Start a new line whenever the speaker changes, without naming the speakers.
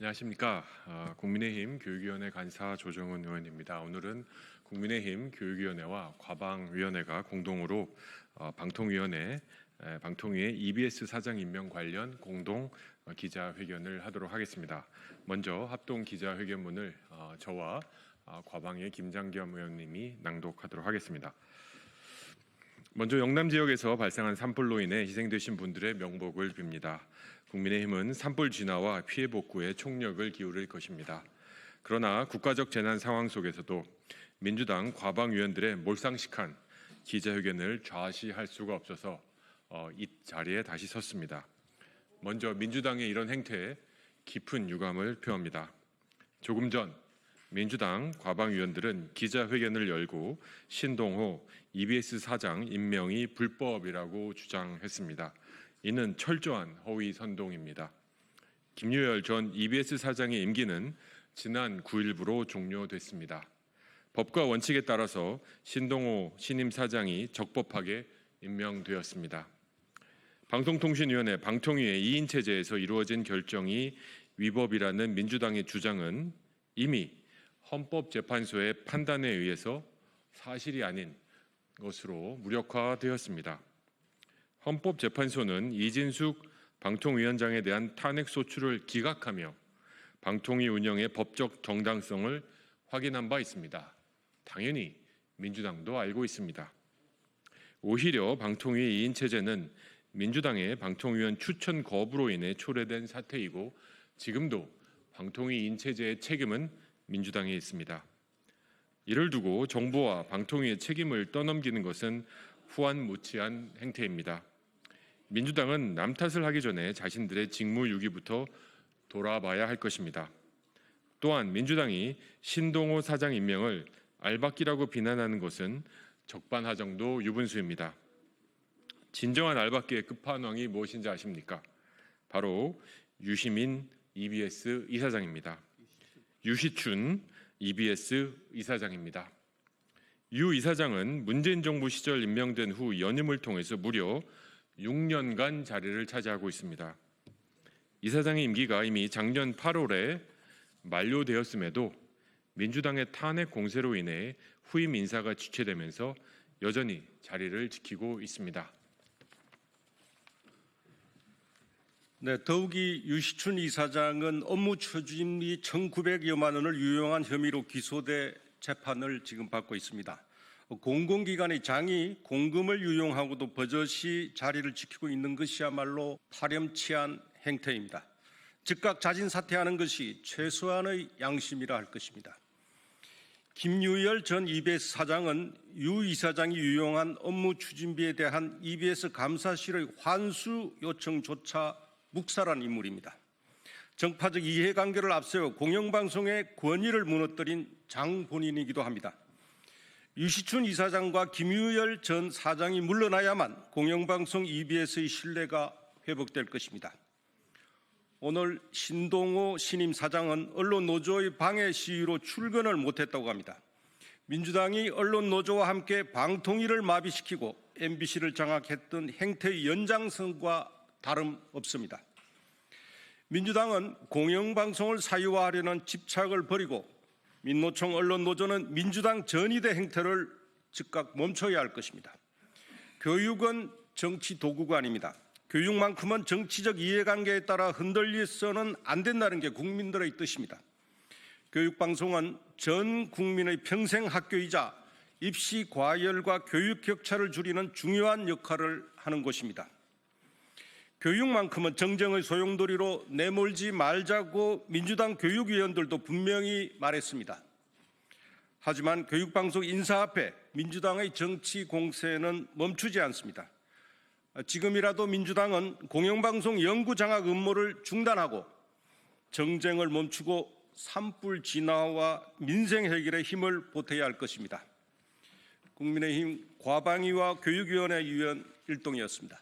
안녕하십니까. 국민의힘 교육위원회 간사 조정훈 의원입니다. 오늘은 국민의힘 교육위원회와 과방위원회가 공동으로 방통위의 EBS 사장 임명 관련 공동 기자회견을 하도록 하겠습니다. 먼저 합동 기자회견문을 저와 과방의 김장겸 의원님이 낭독하도록 하겠습니다. 먼저 영남 지역에서 발생한 산불로 인해 희생되신 분들의 명복을 빕니다. 국민의힘은 산불 진화와 피해 복구에 총력을 기울일 것입니다. 그러나 국가적 재난 상황 속에서도 민주당 과방 의원들의 몰상식한 기자회견을 좌시할 수가 없어서 이 자리에 다시 섰습니다. 먼저 민주당의 이런 행태에 깊은 유감을 표합니다. 조금 전 민주당 과방 의원들은 기자회견을 열고 신동호 EBS 사장 임명이 불법이라고 주장했습니다. 이는 철저한 허위 선동입니다. 김유열 전 EBS 사장의 임기는 지난 9일부로 종료됐습니다. 법과 원칙에 따라서 신동호 신임 사장이 적법하게 임명되었습니다. 방송통신위원회 방통위의 2인 체제에서 이루어진 결정이 위법이라는 민주당의 주장은 이미 헌법재판소의 판단에 의해서 사실이 아닌 것으로 무력화되었습니다. 헌법재판소는 이진숙 방통위원장에 대한 탄핵소추를 기각하며 방통위 운영의 법적 정당성을 확인한 바 있습니다. 당연히 민주당도 알고 있습니다. 오히려 방통위의 2인 체제는 민주당의 방통위원 추천 거부로 인해 초래된 사태이고 지금도 방통위 2인 체제의 책임은 민주당에 있습니다. 이를 두고 정부와 방통위의 책임을 떠넘기는 것은 후안무치한 행태입니다. 민주당은 남 탓을 하기 전에 자신들의 직무유기부터 돌아봐야 할 것입니다. 또한 민주당이 신동호 사장 임명을 알박기라고 비난하는 것은 적반하장도 유분수입니다. 진정한 알박기의 끝판왕이 무엇인지 아십니까? 바로 유시민 EBS 이사장입니다. 유시춘 EBS 이사장입니다. 유 이사장은 문재인 정부 시절 임명된 후 연임을 통해서 무려 6년간 자리를 차지하고 있습니다. 이사장의 임기가 이미 작년 8월에 만료되었음에도 민주당의 탄핵 공세로 인해 후임 인사가 지체되면서 여전히 자리를 지키고 있습니다.
네, 더욱이 유시춘 이사장은 업무 추진비 1,900여만 원을 유용한 혐의로 기소돼 재판을 지금 받고 있습니다. 공공기관의 장이 공금을 유용하고도 버젓이 자리를 지키고 있는 것이야말로 파렴치한 행태입니다. 즉각 자진 사퇴하는 것이 최소한의 양심이라 할 것입니다. 김유열 전 EBS 사장은 유 이사장이 유용한 업무 추진비에 대한 EBS 감사실의 환수 요청조차 묵살한 인물입니다. 정파적 이해관계를 앞세워 공영방송의 권위를 무너뜨린 장본인이기도 합니다. 유시춘 이사장과 김유열 전 사장이 물러나야만 공영방송 EBS의 신뢰가 회복될 것입니다. 오늘 신동호 신임 사장은 언론노조의 방해 시위로 출근을 못했다고 합니다. 민주당이 언론노조와 함께 방통위를 마비시키고 MBC를 장악했던 행태의 연장선과 다름없습니다. 민주당은 공영방송을 사유화하려는 집착을 버리고 민노총 언론노조는 민주당 전위대 행태를 즉각 멈춰야 할 것입니다. 교육은 정치 도구가 아닙니다. 교육만큼은 정치적 이해관계에 따라 흔들려서는 안 된다는 게 국민들의 뜻입니다. 교육방송은 전 국민의 평생 학교이자 입시 과열과 교육 격차를 줄이는 중요한 역할을 하는 곳입니다. 교육만큼은 정쟁의 소용돌이로 내몰지 말자고 민주당 교육위원들도 분명히 말했습니다. 하지만 교육방송 인사 앞에 민주당의 정치 공세는 멈추지 않습니다. 지금이라도 민주당은 공영방송 연구장악 음모를 중단하고 정쟁을 멈추고 산불 진화와 민생 해결에 힘을 보태야 할 것입니다. 국민의힘 과방위와 교육위원회 위원 일동이었습니다.